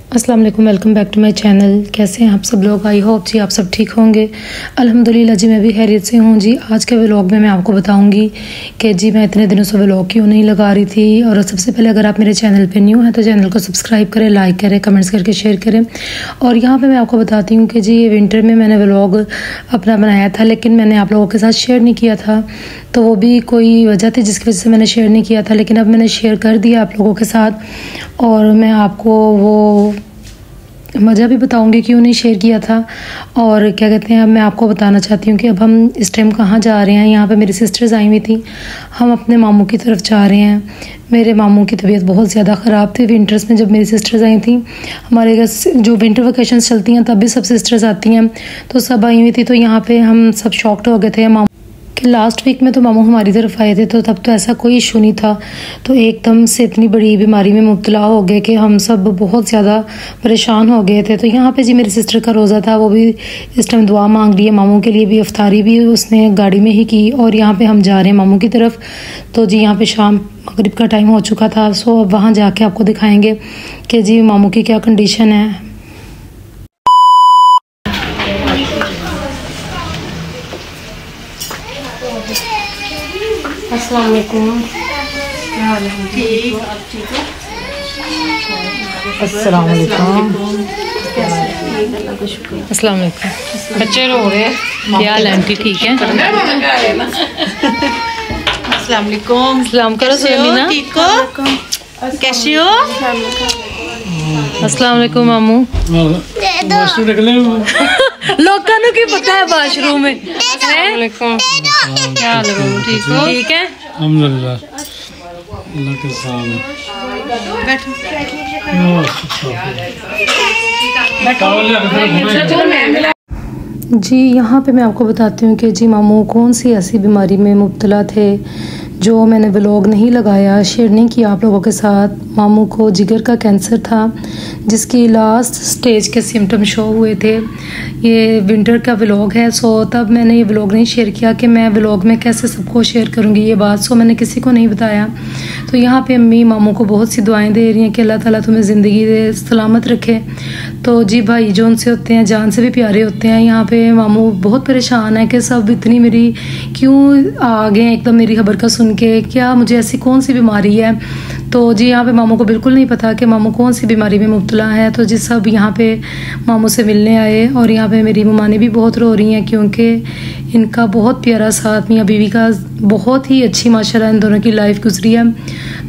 अस्सलाम वालेकुम, welcome back to my channel. कैसे हैं आप सब लोग? आई होप जी आप सब ठीक होंगे। अल्हम्दुलिल्लाह जी मैं भी खैरियत से हूँ जी। आज के व्लॉग में मैं आपको बताऊंगी कि जी मैं इतने दिनों से व्लॉग क्यों नहीं लगा रही थी। और सबसे पहले अगर आप मेरे चैनल पे न्यू हैं तो चैनल को सब्सक्राइब करें, लाइक करें, कमेंट्स करके शेयर करें। और यहाँ पर मैं आपको बताती हूँ कि जी विंटर में मैंने व्लॉग अपना बनाया था, लेकिन मैंने आप लोगों के साथ शेयर नहीं किया था। तो वो भी कोई वजह थी जिसकी वजह से मैंने शेयर नहीं किया था, लेकिन अब मैंने शेयर कर दिया आप लोगों के साथ। और मैं आपको वो वजह भी बताऊंगी क्यों नहीं शेयर किया था। और क्या कहते हैं, अब मैं आपको बताना चाहती हूँ कि अब हम इस टाइम कहाँ जा रहे हैं। यहाँ पे मेरी सिस्टर्स आई हुई थी, हम अपने मामू की तरफ जा रहे हैं। मेरे मामू की तबीयत बहुत ज़्यादा ख़राब थी विंटर्स में। जब मेरी सिस्टर्स आई थी, हमारे घर जो विंटर वेकेशंस चलती हैं तब भी सब सिस्टर्स आती हैं, तो सब आई हुई थी। तो यहाँ पर हम सब शॉक्ड हो गए थे मामू कि लास्ट वीक में तो मामू हमारी तरफ आए थे, तो तब तो ऐसा कोई इशू नहीं था। तो एकदम से इतनी बड़ी बीमारी में मुब्तला हो गए कि हम सब बहुत ज़्यादा परेशान हो गए थे। तो यहाँ पे जी मेरी सिस्टर का रोज़ा था, वो भी इस टाइम दुआ मांग रही है। मामू के लिए भी इफ्तारी भी उसने गाड़ी में ही की। और यहाँ पे हम जा रहे हैं मामू की तरफ। तो जी यहाँ पे शाम मगरिब का टाइम हो चुका था। सो अब वहाँ जाके आपको दिखाएँगे कि जी मामू की क्या कंडीशन है। अस्सलाम वालेकुम। ठीक, आप ठीक हो? अस्सलाम वालेकुम। अस्सलाम वालेकुम। बच्चे रो रहे हैं। क्या हाल है आंटी, ठीक है? अस्सलाम वालेकुम। सलाम करो सोनीना। ठीक हो? कैसी हो? अस्सलाम वालेकुम मामू। लोगों को की पता है वाशरूम में। क्या हाल है मामू, ठीक हो? ठीक है अल्हम्दुलिल्लाह, अल्लाह के साथ। बैठो। जी यहाँ पे मैं आपको बताती हूँ कि जी मामू कौन सी ऐसी बीमारी में मुब्तला थे जो मैंने व्लॉग नहीं लगाया, शेयर नहीं किया आप लोगों के साथ। मामू को जिगर का कैंसर था, जिसकी लास्ट स्टेज के सिम्टम शो हुए थे। ये विंटर का व्लॉग है, सो तब मैंने ये व्लॉग नहीं शेयर किया कि मैं व्लॉग में कैसे सबको शेयर करूँगी ये बात। सो मैंने किसी को नहीं बताया। तो यहाँ पे अम्मी मामू को बहुत सी दुआएं दे रही हैं कि अल्लाह ताला तुम्हें ज़िंदगी दे, सलामत रखे। तो जी भाई जो उनसे होते हैं जान से भी प्यारे होते हैं। यहाँ पे मामू बहुत परेशान है कि सब इतनी मेरी क्यों आ गए एकदम मेरी खबर का सुन के, क्या मुझे ऐसी कौन सी बीमारी है। तो जी यहाँ पे मामू को बिल्कुल नहीं पता कि मामू कौन सी बीमारी में मुब्तला है। तो जी सब यहाँ पे मामू से मिलने आए। और यहाँ पे मेरी ममानी भी बहुत रो रही हैं क्योंकि इनका बहुत प्यारा साथ मियाँ बीवी का बहुत ही अच्छी माशाल्लाह इन दोनों की लाइफ गुजरी है।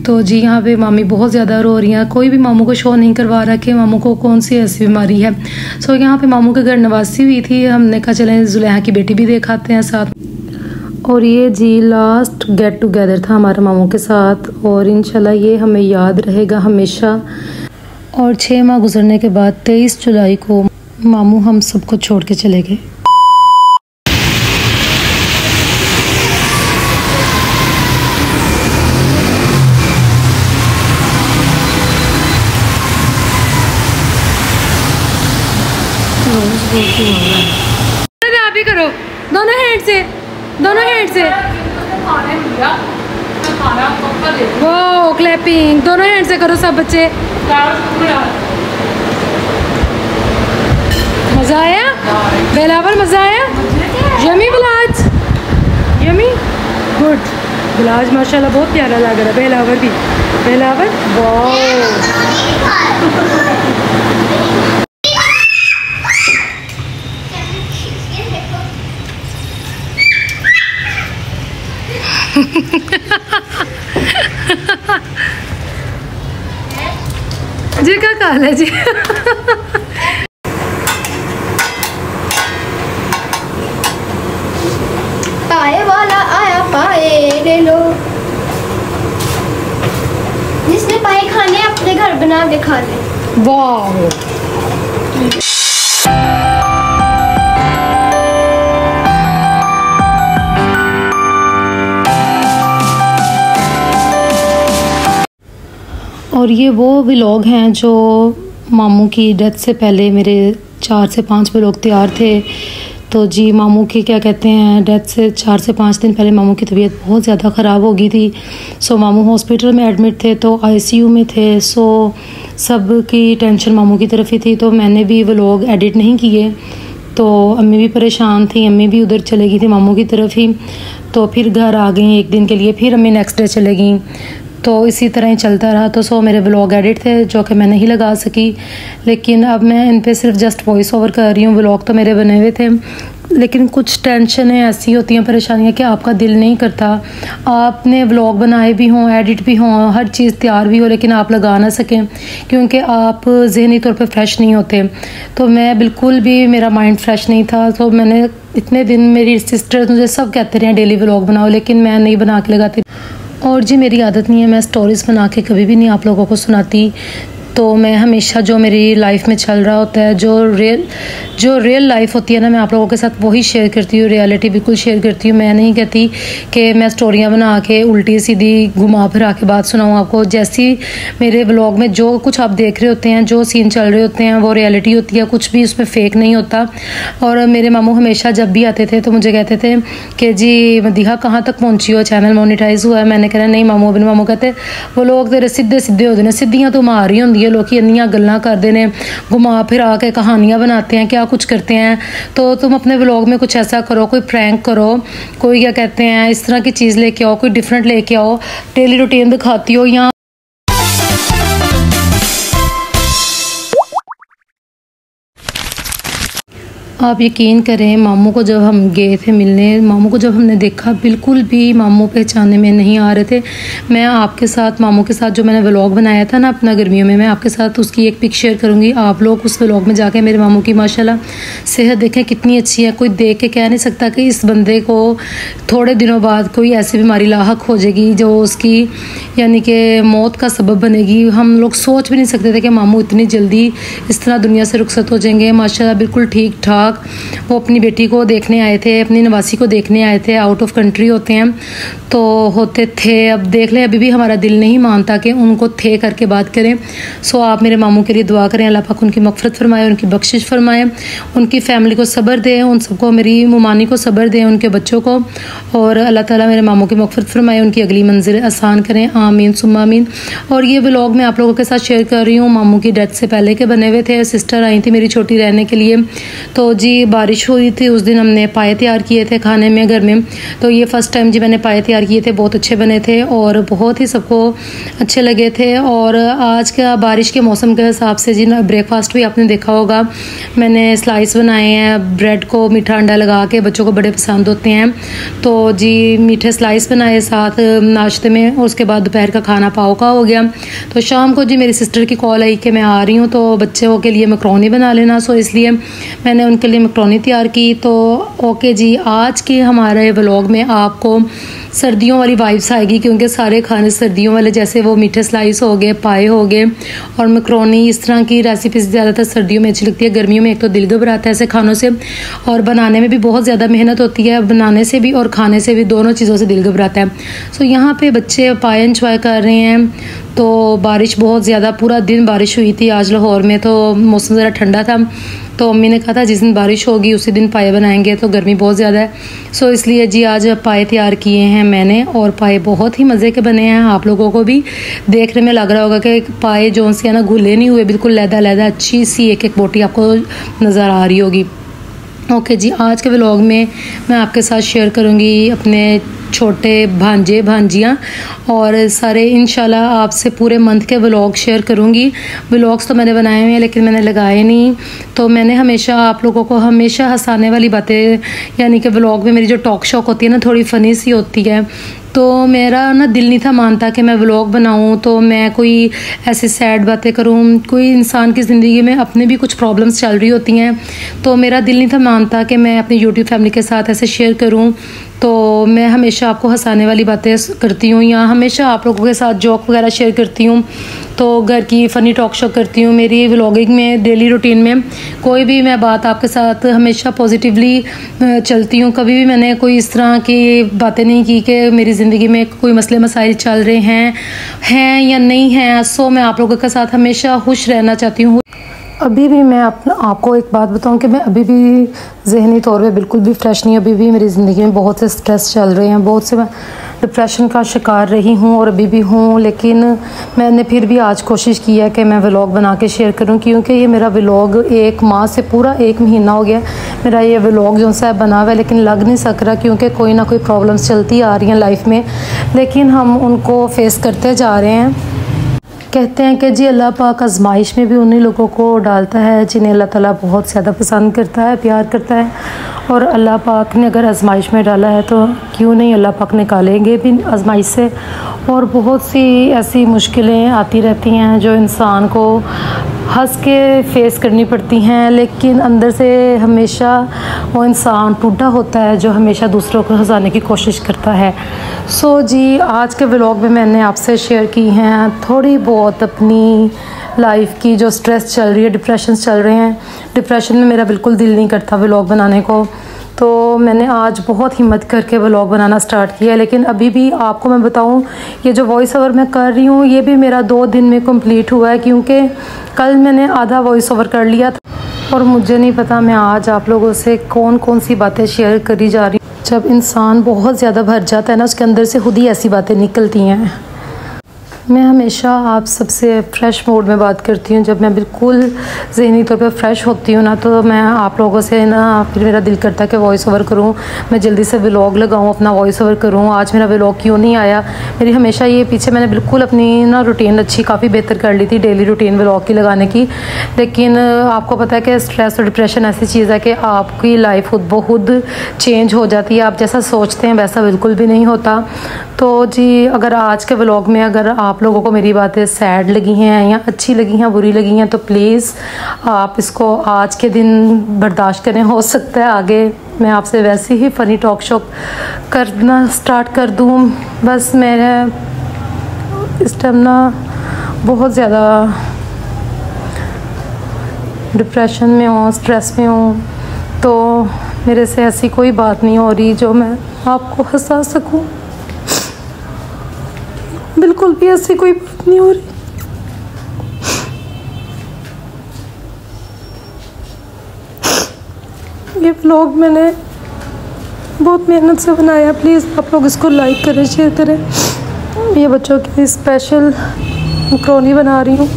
तो जी यहाँ पे मामी बहुत ज़्यादा रो रही हैं। कोई भी मामू को शो नहीं करवा रहा कि मामू को कौन सी ऐसी बीमारी है। सो यहाँ पे मामू के घर नवासी हुई थी, हमने कहा चलें जुलेहा की बेटी भी देखाते हैं साथ। और ये जी लास्ट गेट टुगेदर था हमारे मामू के साथ, और इंशाल्लाह ये हमें याद रहेगा हमेशा। और 6 माह गुजरने के बाद 23 जुलाई को मामू हम सबको छोड़ के चले गए। आप ही करो दोनों हैंड से, दोनों हैंड से। वो क्लैपिंग दोनों हैंड से करो सब बच्चे। मजा आया बेलावर, मजा आया। यमी बिलाज, यमी गुड। बिलाज माशाल्लाह बहुत प्यारा लग रहा है। बेलावर भी, बेलावर वाह। जी क्या काल है जी। पाए वाला आया पाए ले लो। जिसने पाए खाने अपने घर बना के खा ले। वाह। और ये वो व्लॉग हैं जो मामू की डेथ से पहले मेरे 4 से 5 व्लॉग तैयार थे। तो जी मामू की क्या कहते हैं डेथ से 4 से 5 दिन पहले मामू की तबीयत बहुत ज़्यादा ख़राब हो गई थी। सो मामू हॉस्पिटल में एडमिट थे, तो आईसीयू में थे। सो सब की टेंशन मामू की तरफ ही थी, तो मैंने भी व्लॉग एडिट नहीं किए। तो अम्मी भी परेशान थी, अम्मी भी उधर चले गई थी मामू की तरफ ही। तो फिर घर आ गई एक दिन के लिए, फिर अम्मी नेक्स्ट डे चले गई। तो इसी तरह ही चलता रहा। तो सो मेरे व्लॉग एडिट थे जो कि मैं नहीं लगा सकी, लेकिन अब मैं इन पे सिर्फ जस्ट वॉइस ओवर कर रही हूँ। व्लॉग तो मेरे बने हुए थे, लेकिन कुछ टेंशनें ऐसी होती हैं, परेशानियाँ कि आपका दिल नहीं करता। आपने व्लॉग बनाए भी हों, एडिट भी हों, हर चीज़ तैयार भी हो, लेकिन आप लगा ना सकें क्योंकि आप ज़हनी तौर पे फ्रेश नहीं होते। तो मैं बिल्कुल भी, मेरा माइंड फ्रेश नहीं था। तो मैंने इतने दिन, मेरी सिस्टर मुझे सब कहते रहे डेली व्लॉग बनाओ, लेकिन मैं नहीं बना के लगाती। और जी मेरी आदत नहीं है, मैं स्टोरीज़ बना के कभी भी नहीं आप लोगों को सुनाती। तो मैं हमेशा जो मेरी लाइफ में चल रहा होता है, जो रियल लाइफ होती है ना, मैं आप लोगों के साथ वही शेयर करती हूँ। रियलिटी बिल्कुल शेयर करती हूँ। मैं नहीं कहती कि मैं स्टोरियाँ बना के उल्टी सीधी घुमा फिरा के बात सुनाऊँ आपको। जैसी मेरे व्लॉग में जो कुछ आप देख रहे होते हैं, जो सीन चल रहे होते हैं, वो रियलिटी होती है, कुछ भी उसमें फेक नहीं होता। और मेरे मामू हमेशा जब भी आते थे तो मुझे कहते थे कि जी मदीहा कहाँ तक पहुँची हो, चैनल मोनीटाइज हुआ है? मैंने कहना नहीं मामू। अपने मामू कहते वो लोग तेरे सीधे सीधे होते हैं, सीधियाँ तो मार रही होंगी, लोग इन्नियाँ गल्लां करते हैं, घुमा फिरा के कहानियाँ बनाते हैं, क्या कुछ करते हैं। तो तुम अपने व्लॉग में कुछ ऐसा करो, कोई प्रैंक करो, कोई क्या कहते हैं इस तरह की चीज़ लेके आओ, कोई डिफरेंट लेके आओ, डेली रूटीन दिखाती हो। यहाँ आप यकीन करें, मामू को जब हम गए थे मिलने, मामू को जब हमने देखा बिल्कुल भी मामू पहचानने में नहीं आ रहे थे। मैं आपके साथ मामू के साथ जो मैंने व्लॉग बनाया था ना अपना गर्मियों में, मैं आपके साथ उसकी एक पिक शेयर करूँगी। आप लोग उस व्लॉग में जाके मेरे मामू की माशाल्लाह सेहत देखें कितनी अच्छी है। कोई देख के कह नहीं सकता कि इस बंदे को थोड़े दिनों बाद कोई ऐसी बीमारी लाहक हो जाएगी जो उसकी यानी कि मौत का सबब बनेगी। हम लोग सोच भी नहीं सकते थे कि मामू इतनी जल्दी इस तरह दुनिया से रुखसत हो जाएंगे। माशाल्लाह बिल्कुल ठीक ठाक वो अपनी बेटी को देखने आए थे, अपनी नवासी को देखने आए थे। आउट ऑफ कंट्री होते हैं तो होते थे, अब देख लें, अभी भी हमारा दिल नहीं मानता कि उनको थे करके बात करें। सो आप मेरे मामू के लिए दुआ करें, अल्लाह पाक उनकी मग़फ़िरत फरमाए, उनकी बख्शिश फरमाए, उनकी फैमिली को सब्र दें, उन सबको, मेरी मुमानी को सब्र दें, उनके बच्चों को, और अल्लाह ताला मेरे मामू की मग़फ़िरत फरमाए, उनकी अगली मंजिल आसान करें, आमीन सुम्मा आमीन। और ये व्लॉग मैं आप लोगों के साथ शेयर कर रही हूँ, मामू की डेथ से पहले के बने हुए थे। सिस्टर आई थी मेरी छोटी रहने के लिए, तो जी बारिश हुई थी उस दिन, हमने पाए तैयार किए थे खाने में घर में। तो ये फ़र्स्ट टाइम जी मैंने पाए तैयार किए थे, बहुत अच्छे बने थे और बहुत ही सबको अच्छे लगे थे। और आज का बारिश के मौसम के हिसाब से जी ना ब्रेकफास्ट भी आपने देखा होगा, मैंने स्लाइस बनाए हैं, ब्रेड को मीठा अंडा लगा के, बच्चों को बड़े पसंद होते हैं। तो जी मीठे स्लाइस बनाए साथ नाश्ते में, और उसके बाद दोपहर का खाना पाव का हो गया। तो शाम को जी मेरी सिस्टर की कॉल आई कि मैं आ रही हूँ, तो बच्चों के लिए मैक्रोनी बना लेना। सो इसलिए मैंने उनके लिए मैक्रोनी तैयार की। तो ओके जी, आज के हमारे व्लॉग में आपको सर्दियों वाली वाइब्स आएगी, क्योंकि सारे खाने सर्दियों वाले, जैसे वो मीठे स्लाइस हो गए, पाए हो गए और मैक्रोनी, इस तरह की रेसिपीज़ ज़्यादातर सर्दियों में अच्छी लगती है। गर्मियों में एक तो दिल घबराता है ऐसे खानों से, और बनाने में भी बहुत ज़्यादा मेहनत होती है, बनाने से भी और खाने से भी, दोनों चीज़ों से दिल घबराता है। सो यहाँ पे बच्चे पाए इंजॉय कर रहे हैं। तो बारिश बहुत ज़्यादा, पूरा दिन बारिश हुई थी आज लाहौर में, तो मौसम ज़रा ठंडा था। तो अम्मी ने कहा था जिस दिन बारिश होगी उसी दिन पाए बनाएंगे, तो गर्मी बहुत ज़्यादा है। सो इसलिए जी आज पाए तैयार किए हैं मैंने, और पाए बहुत ही मज़े के बने हैं। आप लोगों को भी देखने में लग रहा होगा कि पाए जो से ना घुले नहीं हुए, बिल्कुल लैदा लैदा अच्छी सी एक एक बोटी आपको नज़र आ रही होगी। ओके जी, आज के व्लॉग में मैं आपके साथ शेयर करूँगी अपने छोटे भांजे भांजियाँ, और सारे इंशाल्लाह आपसे पूरे मंथ के व्लॉग शेयर करूँगी। व्लॉग्स तो मैंने बनाए हुए हैं लेकिन मैंने लगाए नहीं। तो मैंने हमेशा आप लोगों को हमेशा हंसाने वाली बातें, यानी कि व्लॉग में मेरी जो टॉक शॉक होती है ना, थोड़ी फ़नी सी होती है। तो मेरा ना दिल नहीं था मानता कि मैं व्लॉग बनाऊं, तो मैं कोई ऐसी सैड बातें करूं। कोई इंसान की ज़िंदगी में अपने भी कुछ प्रॉब्लम्स चल रही होती हैं, तो मेरा दिल नहीं था मानता कि मैं अपनी यूट्यूब फैमिली के साथ ऐसे शेयर करूं। तो मैं हमेशा आपको हंसाने वाली बातें करती हूँ, या हमेशा आप लोगों के साथ जोक वगैरह शेयर करती हूँ, तो घर की फ़नी टॉक शो करती हूँ। मेरी व्लॉगिंग में, डेली रूटीन में कोई भी मैं बात आपके साथ हमेशा पॉजिटिवली चलती हूँ। कभी भी मैंने कोई इस तरह की बातें नहीं की कि मेरी ज़िंदगी में कोई मसले मसाइल चल रहे हैं या नहीं हैं। सो मैं आप लोगों के साथ हमेशा खुश रहना चाहती हूँ। अभी भी मैं आपको एक बात बताऊं कि मैं अभी भी ज़हनी तौर पे बिल्कुल भी फ्रेश नहीं। अभी भी मेरी ज़िंदगी में बहुत से स्ट्रेस चल रहे हैं, बहुत से मैं डिप्रेशन का शिकार रही हूं और अभी भी हूं। लेकिन मैंने फिर भी आज कोशिश की है कि मैं व्लॉग बना के शेयर करूं, क्योंकि ये मेरा व्लॉग 1 माह से पूरा 1 महीना हो गया मेरा ये व्लॉग जो सा बना हुआ है, लेकिन लग नहीं सक रहा क्योंकि कोई ना कोई प्रॉब्लम्स चलती आ रही हैं लाइफ में, लेकिन हम उनको फेस करते जा रहे हैं। कहते हैं कि जी अल्लाह पाक आजमाइश में भी उन्हीं लोगों को डालता है जिन्हें अल्लाह ताला बहुत ज़्यादा पसंद करता है, प्यार करता है। और अल्लाह पाक ने अगर आजमाइश में डाला है तो क्यों नहीं अल्लाह पाक निकालेंगे भी आजमाइश से। और बहुत सी ऐसी मुश्किलें आती रहती हैं जो इंसान को हंस के फेस करनी पड़ती हैं, लेकिन अंदर से हमेशा वो इंसान टूटा होता है जो हमेशा दूसरों को हंसाने की कोशिश करता है। सो जी आज के व्लॉग में मैंने आपसे शेयर की हैं थोड़ी बहुत अपनी लाइफ की जो स्ट्रेस चल रही है, डिप्रेशन चल रहे हैं। डिप्रेशन में मेरा बिल्कुल दिल नहीं करता व्लॉग बनाने को, तो मैंने आज बहुत हिम्मत करके व्लॉग बनाना स्टार्ट किया है। लेकिन अभी भी आपको मैं बताऊं, ये जो वॉइस ओवर मैं कर रही हूँ ये भी मेरा 2 दिन में कंप्लीट हुआ है, क्योंकि कल मैंने आधा वॉइस ओवर कर लिया था। और मुझे नहीं पता मैं आज आप लोगों से कौन कौन सी बातें शेयर करी जा रही हूँ। जब इंसान बहुत ज़्यादा भर जाता है ना, उसके अंदर से खुद ही ऐसी बातें निकलती हैं। मैं हमेशा आप सबसे फ़्रेश मोड में बात करती हूँ। जब मैं बिल्कुल ज़हनी तौर पे फ़्रेश होती हूँ ना, तो मैं आप लोगों से ना फिर मेरा दिल करता है कि वॉइस ओवर करूँ, मैं जल्दी से व्लॉग लगाऊँ, अपना वॉइस ओवर करूँ। आज मेरा व्लॉग क्यों नहीं आया, मेरी हमेशा ये पीछे मैंने बिल्कुल अपनी ना रूटीन अच्छी काफ़ी बेहतर कर ली थी, डेली रूटीन व्लॉग की लगाने की। लेकिन आपको पता है कि स्ट्रेस और डिप्रेशन ऐसी चीज़ है कि आपकी लाइफ खुद ब खुद चेंज हो जाती है। आप जैसा सोचते हैं वैसा बिल्कुल भी नहीं होता। तो जी अगर आज के व्लॉग में अगर आप लोगों को मेरी बातें सैड लगी हैं या अच्छी लगी हैं, बुरी लगी हैं, तो प्लीज़ आप इसको आज के दिन बर्दाश्त करें। हो सकता है आगे मैं आपसे वैसे ही फ़नी टॉक शो करना स्टार्ट कर दूँ। बस मेरे इस टाइम ना बहुत ज़्यादा डिप्रेशन में हूँ, स्ट्रेस में हूँ, तो मेरे से ऐसी कोई बात नहीं हो रही जो मैं आपको हंसा सकूँ। बिल्कुल भी ऐसी कोई बात नहीं हो रही। ये व्लॉग मैंने बहुत मेहनत से बनाया, प्लीज़ आप लोग इसको लाइक करें, शेयर करें। ये बच्चों के लिए स्पेशल मैकरोनी बना रही हूँ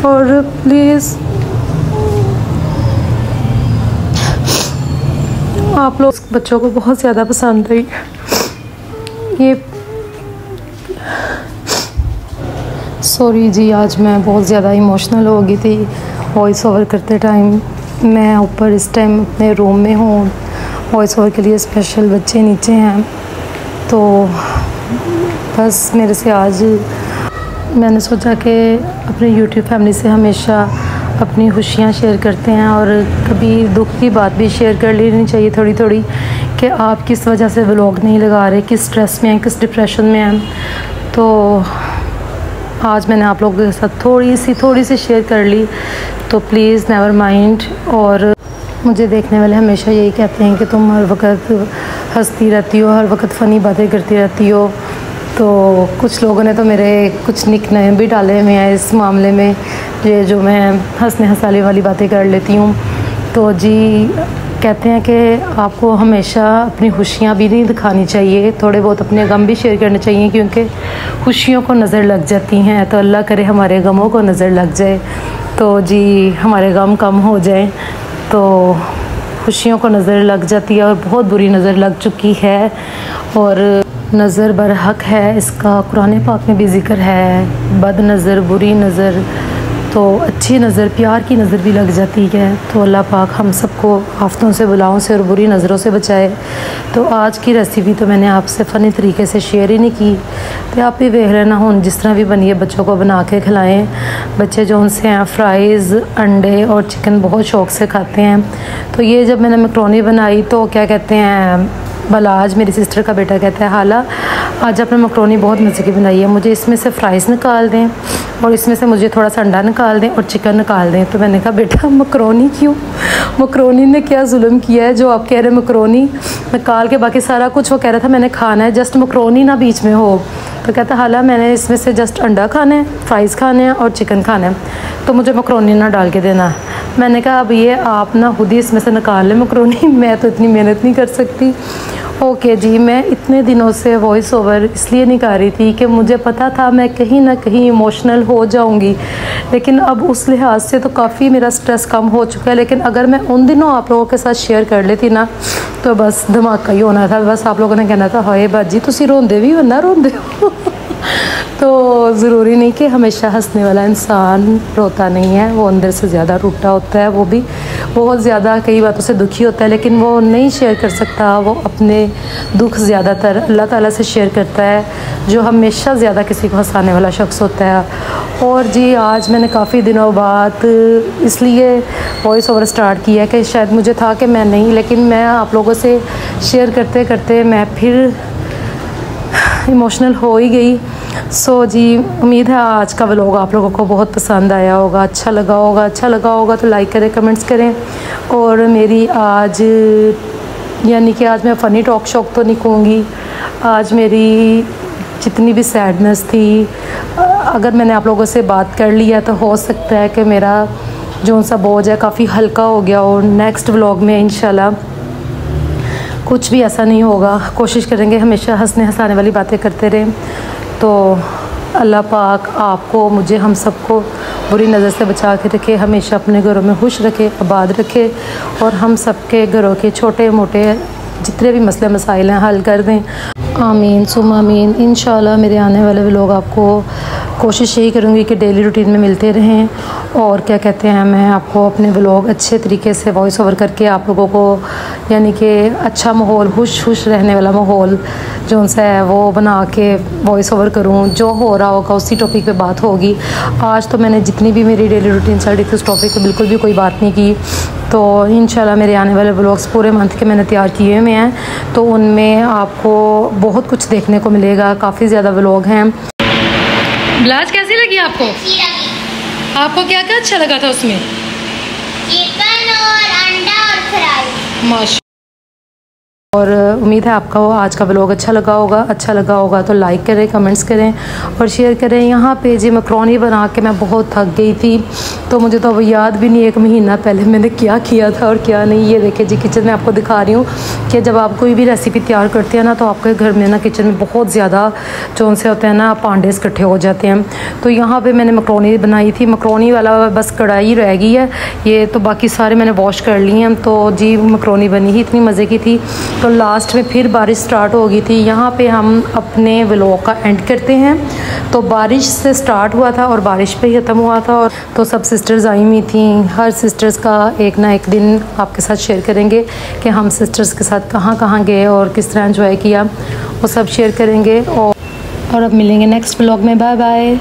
और प्लीज़ आप लोग बच्चों को बहुत ज़्यादा पसंद आई। ये सॉरी जी आज मैं बहुत ज़्यादा इमोशनल हो गई थी वॉइस ओवर करते टाइम। मैं ऊपर इस टाइम अपने रूम में हूँ, वॉइस ओवर के लिए स्पेशल बच्चे नीचे हैं, तो बस मेरे से आज मैंने सोचा कि अपने यूट्यूब फैमिली से हमेशा अपनी खुशियाँ शेयर करते हैं और कभी दुख की बात भी शेयर कर लेनी चाहिए थोड़ी थोड़ी, कि आप किस वजह से व्लॉग नहीं लगा रहे, किस स्ट्रेस में हैं, किस डिप्रेशन में हैं। तो आज मैंने आप लोगों के साथ थोड़ी सी शेयर कर ली, तो प्लीज़ नेवर माइंड। और मुझे देखने वाले हमेशा यही कहते हैं कि तुम हर वक्त हंसती रहती हो, हर वक्त फ़नी बातें करती रहती हो। तो कुछ लोगों ने तो मेरे कुछ निकनेम भी डाले हुए हैं इस मामले में, ये जो मैं हंसने हंसाने वाली बातें कर लेती हूँ। तो जी कहते हैं कि आपको हमेशा अपनी खुशियाँ भी नहीं दिखानी चाहिए, थोड़े बहुत अपने गम भी शेयर करने चाहिए, क्योंकि खुशियों को नज़र लग जाती हैं। तो अल्लाह करे हमारे गमों को नज़र लग जाए, तो जी हमारे गम कम हो जाए। तो खुशियों को नज़र लग जाती है और बहुत बुरी नज़र लग चुकी है, और नज़र बरहक है, इसका कुरान पाक में भी ज़िक्र है। बद नज़र, बुरी नज़र, तो अच्छी नज़र, प्यार की नज़र भी लग जाती है। तो अल्लाह पाक हम सबको आफतों से, बुलाओं से और बुरी नज़रों से बचाए। तो आज की रेसिपी तो मैंने आपसे फ़नी तरीके से शेयर ही नहीं की, तो आप भी देख लेना हूँ जिस तरह भी बनिए बच्चों को बना के खिलाएँ। बच्चे जो उनसे हैं फ्राइज़, अंडे और चिकन बहुत शौक़ से खाते हैं। तो ये जब मैंने मैकरोनी बनाई तो क्या कहते हैं, बलाज मेरी सिस्टर का बेटा कहता है हाला आज आपने मैकरोनी बहुत मज़े की बनाई है, मुझे इसमें से फ्राइज़ निकाल दें और इसमें से मुझे थोड़ा सा अंडा निकाल दें और चिकन निकाल दें। तो मैंने कहा बेटा मैकरोनी क्यों, मैकरोनी ने क्या जुल्म किया है जो आप कह रहे हैं मैकरोनी निकाल के बाकी सारा कुछ वो कह रहा था मैंने खाना है, जस्ट मैकरोनी ना बीच में हो। तो कहता हाला मैंने इसमें से जस्ट अंडा खाना है, फ्राइज़ खाने हैं और चिकन खाना है, तो मुझे मकरोनी ना डाल के देना। मैंने कहा अब ये आप ना खुद ही इसमें से निकाल लें मकरोनी, मैं तो इतनी मेहनत नहीं कर सकती। ओके जी, मैं इतने दिनों से वॉइस ओवर इसलिए नहीं कर रही थी कि मुझे पता था मैं कहीं ना कहीं इमोशनल हो जाऊंगी, लेकिन अब उस लिहाज से तो काफ़ी मेरा स्ट्रेस कम हो चुका है। लेकिन अगर मैं उन दिनों आप लोगों के साथ शेयर कर लेती ना तो बस धमाका ही होना था। बस आप लोगों ने कहना था हाय बाजी तुसी रोंदे भी हो ना रोंदे हो तो ज़रूरी नहीं कि हमेशा हंसने वाला इंसान रोता नहीं है, वो अंदर से ज़्यादा टूटा होता है, वो भी बहुत ज़्यादा कई बातों से दुखी होता है, लेकिन वो नहीं शेयर कर सकता। वो अपने दुख ज़्यादातर अल्लाह ताला से शेयर करता है, जो हमेशा ज़्यादा किसी को हंसाने वाला शख्स होता है। और जी आज मैंने काफ़ी दिनों बाद इसलिए वॉइस ओवर स्टार्ट किया कि शायद मुझे था कि मैं नहीं, लेकिन मैं आप लोगों से शेयर करते करते मैं फिर इमोशनल हो ही गई। सो जी उम्मीद है आज का व्लॉग आप लोगों को बहुत पसंद आया होगा, अच्छा लगा होगा तो लाइक करें, कमेंट्स करें। और मेरी आज यानी कि आज मैं फ़नी टॉक शॉक तो नहीं कहूँगी, आज मेरी जितनी भी सैडनेस थी, अगर मैंने आप लोगों से बात कर लिया तो हो सकता है कि मेरा जो सा बोझ है काफ़ी हल्का हो गया। और नेक्स्ट व्लॉग में इंशाल्लाह कुछ भी ऐसा नहीं होगा, कोशिश करेंगे हमेशा हंसने हंसाने वाली बातें करते रहें। तो अल्लाह पाक आपको मुझे हम सबको बुरी नज़र से बचा के रखे, हमेशा अपने घरों में खुश रखे, आबाद रखे और हम सबके घरों के छोटे मोटे जितने भी मसले मसाइल हैं हल कर दें। आमीन सुम आमीन। इंशाल्लाह मेरे आने वाले व्लॉग आपको कोशिश यही करूँगी कि डेली रूटीन में मिलते रहें। और क्या कहते हैं, मैं आपको अपने व्लॉग अच्छे तरीके से वॉइस ओवर करके आप लोगों को यानी कि अच्छा माहौल, खुश रहने वाला माहौल जो सा है वो बना के वॉइस ओवर करूँ। जो हो रहा होगा उसी टॉपिक पे बात होगी। आज तो मैंने जितनी भी मेरी डेली रूटीन चल रही थी उस टॉपिक पे बिल्कुल भी कोई बात नहीं की। तो इंशाल्लाह मेरे आने वाले व्लॉग्स पूरे मंथ के मैंने तैयार किए हुए हैं, तो उनमें आपको बहुत कुछ देखने को मिलेगा। काफ़ी ज़्यादा व्लॉग हैं। ब्लाउज कैसी लगी आपको? आपको क्या क्या अच्छा लगा था उसमें? चिकन और अंडा और फ्राई। माशा। और उम्मीद है आपका आज का व्लॉग अच्छा लगा होगा तो लाइक करें, कमेंट्स करें और शेयर करें। यहाँ पे जी मकरोनी बना के मैं बहुत थक गई थी, तो मुझे तो अब याद भी नहीं 1 महीना पहले मैंने क्या किया था और क्या नहीं। ये देखिए जी किचन में आपको दिखा रही हूँ कि जब आप कोई भी रेसिपी तैयार करते हैं ना तो आपके घर में ना किचन में बहुत ज़्यादा जो से होते हैं ना पांडे इकट्ठे हो जाते हैं। तो यहाँ पर मैंने मकरोनी बनाई थी, मकरोनी वाला बस कढ़ाई रह गई है, ये तो बाकी सारे मैंने वॉश कर लिए हैं। तो जी मकरोनी बनी ही इतनी मज़े की थी। तो लास्ट में फिर बारिश स्टार्ट हो गई थी। यहाँ पे हम अपने व्लॉग का एंड करते हैं। तो बारिश से स्टार्ट हुआ था और बारिश पे ही ख़त्म हुआ था। और तो सब सिस्टर्स आई हुई थी, हर सिस्टर्स का एक ना एक दिन आपके साथ शेयर करेंगे कि हम सिस्टर्स के साथ कहाँ कहाँ गए और किस तरह एंजॉय किया, वो सब शेयर करेंगे। और अब मिलेंगे नेक्स्ट व्लॉग में। Bye bye.